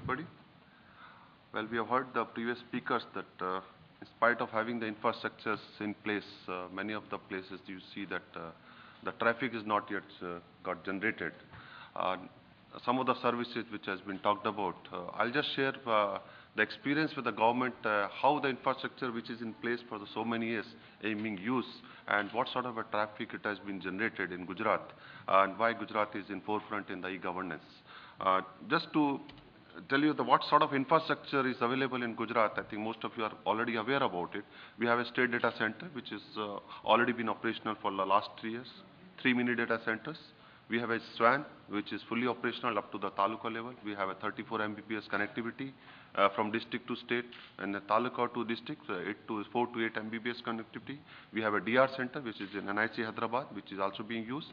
everybody. Well, we have heard the previous speakers that in spite of having the infrastructures in place, many of the places you see that the traffic is not yet got generated. Uh, some of the services which has been talked about, I'll just share the experience with the government, how the infrastructure which is in place for so many years aiming use and what sort of a traffic it has been generated in Gujarat and why Gujarat is in forefront in the e-governance. Just to tell you what sort of infrastructure is available in Gujarat, I think most of you are already aware about it. We have a state data center which is already been operational for the last 3 years, 3 mini data centers. We have a SWAN which is fully operational up to the taluka level. We have a 34 Mbps connectivity from district to state and the taluka to district, 4 to 8 Mbps connectivity. We have a DR center which is in NIC Hyderabad which is also being used.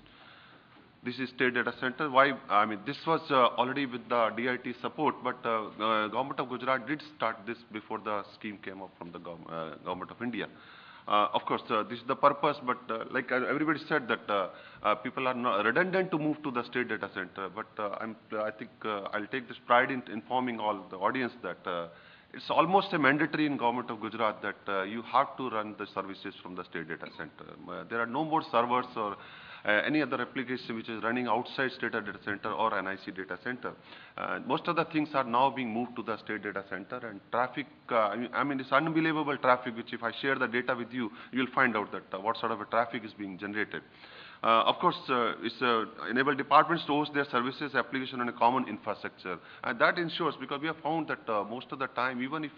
This is state data center. Why? I mean, this was already with the DIT support, but government of Gujarat did start this before the scheme came up from the government of India. Of course, this is the purpose, but like everybody said that people are not redundant to move to the state data center. But I think I'll take this pride in informing all the audience that it's almost a mandatory in government of Gujarat that you have to run the services from the state data center. There are no more servers or any other application which is running outside state data center or NIC data center. Most of the things are now being moved to the state data center and traffic, I mean it's unbelievable traffic which if I share the data with you, you'll find out that what sort of a traffic is being generated. Of course, it's enable departments to host their services application on a common infrastructure. And that ensures, because we have found that most of the time, even if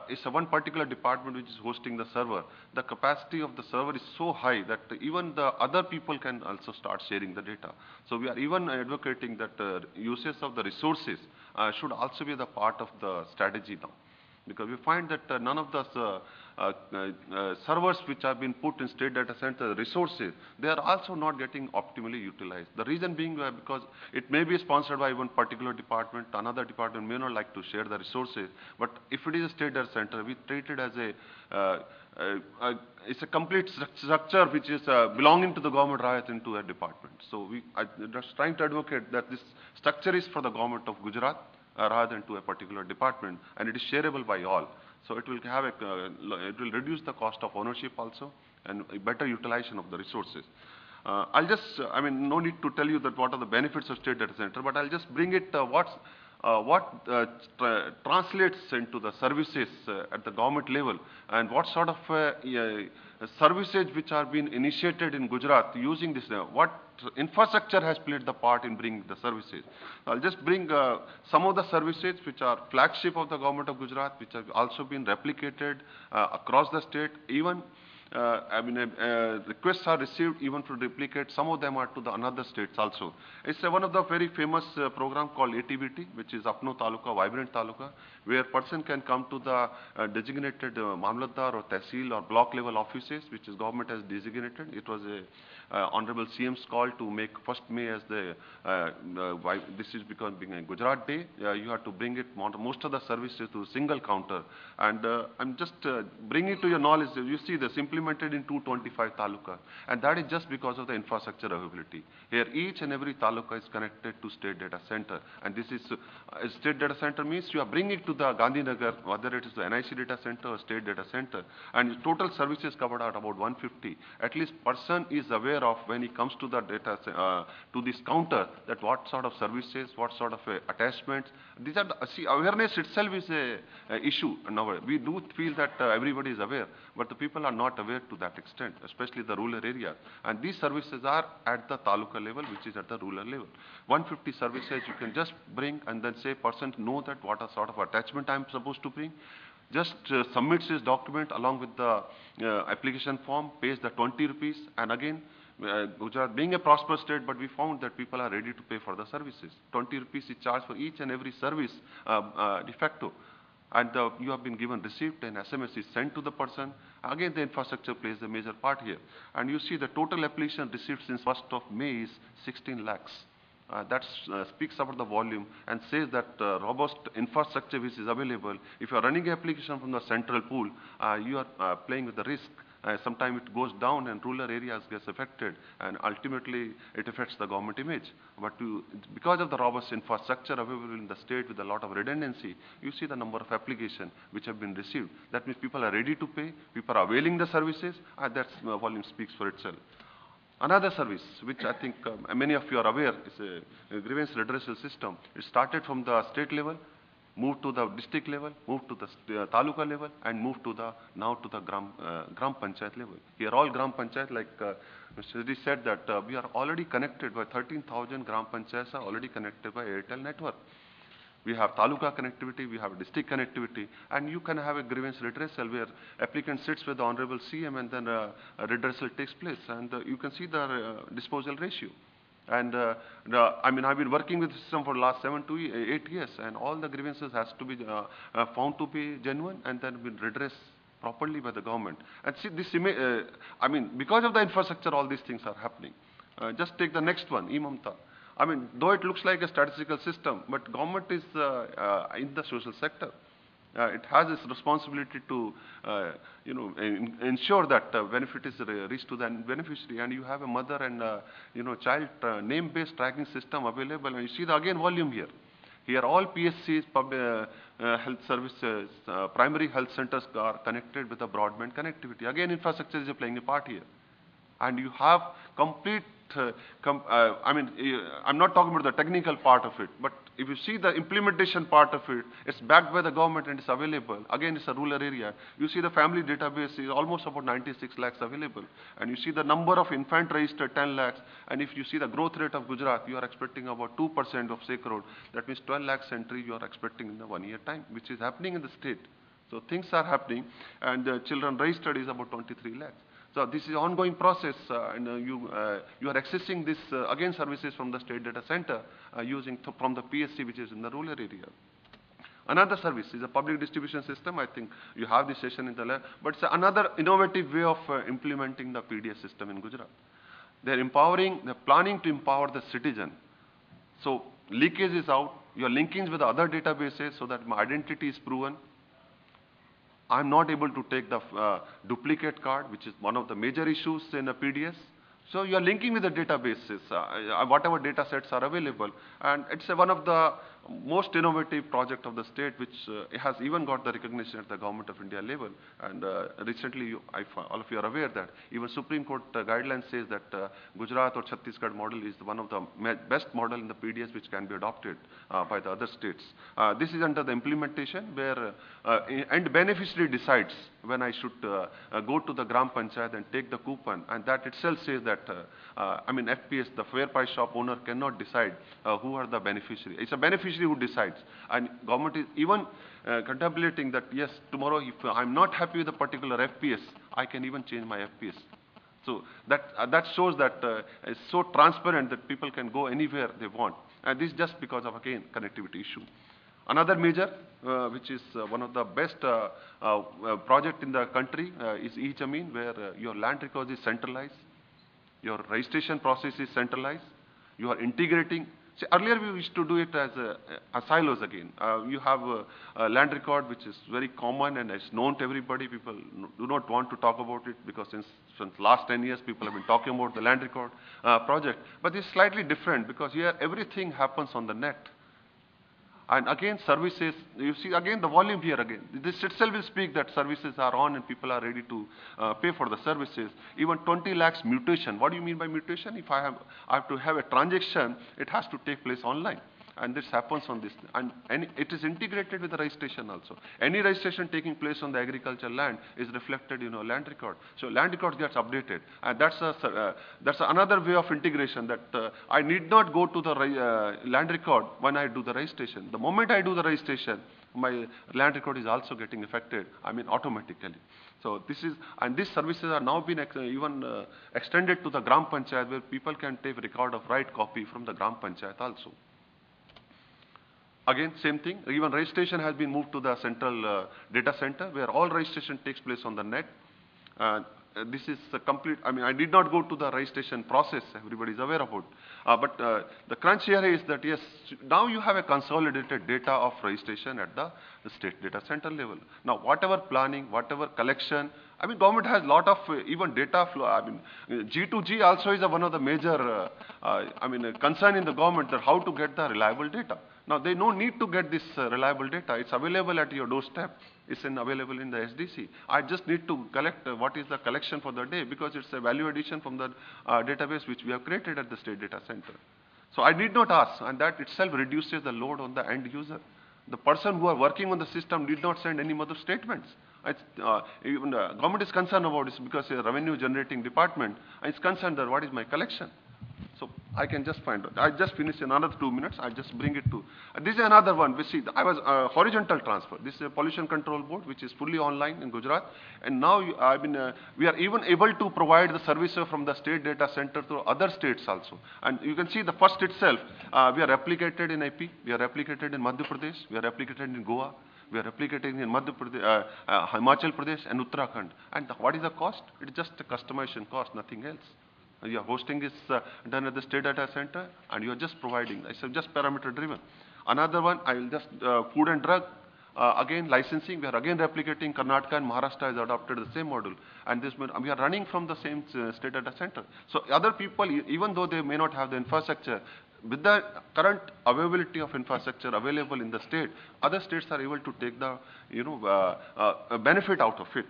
it's one particular department which is hosting the server, the capacity of the server is so high that even the other people can also start sharing the data. So we are even advocating that usage of the resources should also be the part of the strategy now. Because we find that none of the servers which have been put in state data center resources, they are also not getting optimally utilized. The reason being because it may be sponsored by one particular department, another department may not like to share the resources, but if it is a state data center, we treat it as it's a complete structure which is belonging to the government rather than to a department. So I'm just trying to advocate that this structure is for the government of Gujarat, rather than to a particular department, and it is shareable by all. So it will have it will reduce the cost of ownership also, and a better utilization of the resources. I'll just, I mean, no need to tell you that what are the benefits of state data center, but I'll just bring it what translates into the services at the government level, and what sort of services which are being initiated in Gujarat using this, what infrastructure has played the part in bringing the services. I'll just bring some of the services which are flagship of the government of Gujarat, which have also been replicated across the state. Even requests are received even to replicate. Some of them are to the another states also. It's one of the very famous program called ATVT, which is Apno Taluka, Vibrant Taluka, where person can come to the designated Mamlatdar or Tehsil or block level offices, which is government has designated. It was a Honorable CM's call to make 1st May as the, this is becoming a Gujarat Day. You have to bring it, most of the services to a single counter. And I'm just bringing to your knowledge, you see this implemented in 225 taluka. And that is just because of the infrastructure availability. Here each and every taluka is connected to state data center. And this is, state data center means you are bringing it to the Gandhinagar, whether it is the NIC data center or state data center. And total services covered are about 150. At least person is aware of when he comes to the data to this counter that what sort of services, what sort of attachments. These are see, awareness itself is a issue. Now we do feel that everybody is aware, but the people are not aware to that extent, especially the rural areas. And these services are at the taluka level, which is at the rural level. 150 services you can just bring and then say person know that what a sort of attachment I am supposed to bring. Just submits his document along with the application form, pays the 20 rupees, and again Gujarat being a prosperous state, but we found that people are ready to pay for the services. 20 rupees is charged for each and every service de facto. And you have been given receipt and SMS is sent to the person. Again, the infrastructure plays a major part here. And you see the total application received since 1st of May is 16 lakhs. That speaks about the volume and says that robust infrastructure which is available. If you are running an application from the central pool, you are playing with the risk Sometimes it goes down and rural areas gets affected, and ultimately it affects the government image. But because of the robust infrastructure available in the state with a lot of redundancy, you see the number of applications which have been received. That means people are ready to pay, people are availing the services, and that volume speaks for itself. Another service, which I think many of you are aware, is a grievance redressal system. It started from the state level, moved to the district level, moved to the taluka level, and moved to the now to the gram panchayat level. Here all gram panchayat, like Mr. Reddy said, that we are already connected by 13,000 gram panchayats are already connected by Airtel network. We have taluka connectivity, we have district connectivity, and you can have a grievance redressal where applicant sits with the Honorable CM and then a redressal takes place, and you can see the disposal ratio. And I mean, I've been working with the system for the last 7 to 8 years, and all the grievances has to be found to be genuine and then been redressed properly by the government. And see, this I mean, because of the infrastructure, all these things are happening. Just take the next one, e-Mamta. I mean, though it looks like a statistical system, but government is in the social sector. It has its responsibility to, ensure that benefit is reached to the beneficiary, and you have a mother and, child name-based tracking system available. And you see the again volume here. Here all PSCs, public health services, primary health centers are connected with a broadband connectivity. Again, infrastructure is playing a part here. And you have complete, I mean, I'm not talking about the technical part of it, but if you see the implementation part of it, it's backed by the government and it's available. Again, it's a rural area. You see the family database is almost about 96 lakhs available. And you see the number of infant registered 10 lakhs. And if you see the growth rate of Gujarat, you are expecting about 2% of Sikh Road. That means 12 lakhs entry you are expecting in the 1 year time, which is happening in the state. So things are happening, and the children registered is about 23 lakhs. So this is an ongoing process, and you are accessing this again services from the state data center using from the PSC, which is in the rural area. Another service is a public distribution system. I think you have this session in the lab, but it's another innovative way of implementing the PDS system in Gujarat. They're planning to empower the citizen. So leakage is out. You're linking with the other databases so that my identity is proven. I'm not able to take the duplicate card, which is one of the major issues in a PDS. So you are linking with the databases, whatever data sets are available. And it's one of the most innovative project of the state, which has even got the recognition at the Government of India level. And recently, all of you are aware that even Supreme Court guidelines says that Gujarat or Chhattisgarh model is one of the best model in the PDS which can be adopted by the other states. This is under the implementation where and beneficiary decides when I should go to the Gram Panchayat and take the coupon, and that itself says that, I mean, FPS, the fair price shop owner, cannot decide who are the beneficiary. It's a beneficiary who decides, and government is even contemplating that, yes, tomorrow if I'm not happy with a particular FPS, I can even change my FPS. So that shows that it's so transparent that people can go anywhere they want, and this is just because of, again, connectivity issue. Another major, which is one of the best project in the country, is e-Jameen, where your land record is centralized, your registration process is centralized, you are integrating. See, earlier we used to do it as silos again. You have a land record which is very common and it's known to everybody. People do not want to talk about it because since last 10 years people have been talking about the land record project. But it's slightly different because here everything happens on the net. And again, services, you see again the volume here again. This itself will speak that services are on and people are ready to pay for the services. Even 20 lakhs mutation. What do you mean by mutation? If I have to have a transaction, it has to take place online. And this happens on this. And it is integrated with the registration also. Any registration taking place on the agricultural land is reflected in a land record. So land record gets updated. And that's another way of integration that I need not go to the land record when I do the registration. The moment I do the registration, my land record is also getting affected, I mean automatically. So this is, and these services are now been even extended to the Gram Panchayat, where people can take record of right copy from the Gram Panchayat also. Again, same thing, even registration has been moved to the central data center where all registration takes place on the net. this is a complete, I mean, I did not go to the registration process, everybody is aware about. But the crunch here is that, yes, now you have a consolidated data of registration at the state data center level. Now, whatever planning, whatever collection, I mean, government has lot of even data flow. I mean, G2G also is one of the major, concern in the government that how to get the reliable data. Now, they no need to get this reliable data. It's available at your doorstep. It's available in the SDC. I just need to collect what is the collection for the day because it's a value addition from the database which we have created at the state data center. So I need not ask, and that itself reduces the load on the end user. The person who are working on the system did not send any other statements. Even the government is concerned about this because a revenue generating department is concerned that what is my collection. So I can just find out. I just finished in another 2 minutes. I just bring it to. This is another one. We see. I was horizontal transfer. This is a pollution control board which is fully online in Gujarat. And now we are even able to provide the services from the state data center to other states also. And you can see the first itself. We are replicated in AP. We are replicated in Madhya Pradesh. We are replicated in Goa. We are replicating in Madhya Pradesh, Himachal Pradesh and Uttarakhand. And what is the cost? It is just a customization cost, nothing else. Your hosting is done at the state data center, and you are just providing. It's just parameter driven. Another one, I will just food and drug. Again, licensing. We are again replicating. Karnataka and Maharashtra has adopted the same model, and this we are running from the same state data center. So other people, even though they may not have the infrastructure, with the current availability of infrastructure available in the state, other states are able to take the benefit out of it.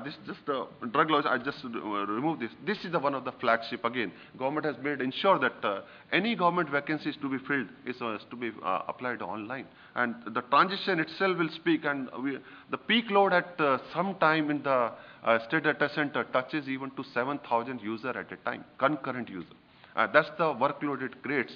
This just drug laws. I just remove this. This is the one of the flagship again. Government has made ensure that any government vacancies to be filled is to be applied online, and the transition itself will speak. And the peak load at some time in the state data center touches even to 7,000 users at a time, concurrent user. That's the workload it creates.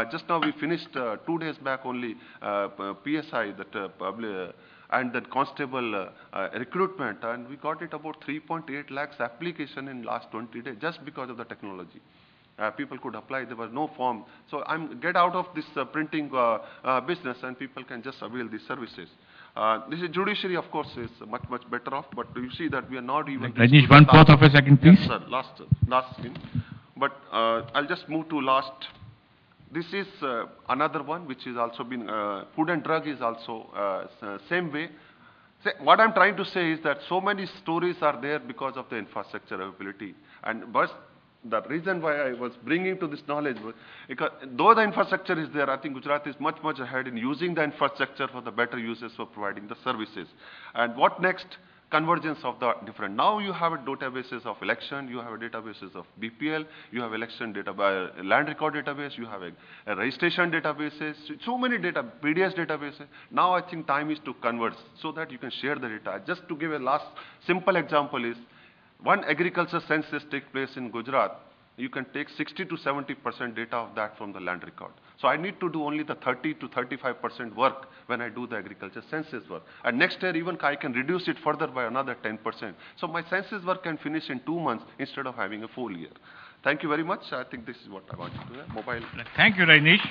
Just now we finished 2 days back only PSI that and then constable recruitment, and we got it about 3.8 lakhs application in last 20 days just because of the technology. People could apply, there was no form. So get out of this printing business and people can just avail these services. This is judiciary, of course, is much better off, but you see that we are not even... Rajneesh, 1/4 of a second, please. Yes, sir, last thing. But I'll just move to last. This is another one which is also been, food and drug is also same way. What I'm trying to say is that so many stories are there because of the infrastructure availability. And but the reason why I was bringing to this knowledge was because though the infrastructure is there, I think Gujarat is much ahead in using the infrastructure for the better uses for providing the services. And what next? Convergence of the different. Now you have a databases of election, you have a databases of BPL, you have election data, land record database, you have a registration databases, so many data, PDS databases. Now I think time is to converge so that you can share the data. Just to give a last simple example is, one agriculture census takes place in Gujarat. You can take 60 to 70% data of that from the land record. So I need to do only the 30 to 35% work when I do the agriculture census work. And next year even I can reduce it further by another 10%. So my census work can finish in 2 months instead of having a full year. Thank you very much. I think this is what I wanted to do. Mobile. Thank you, Rajneesh.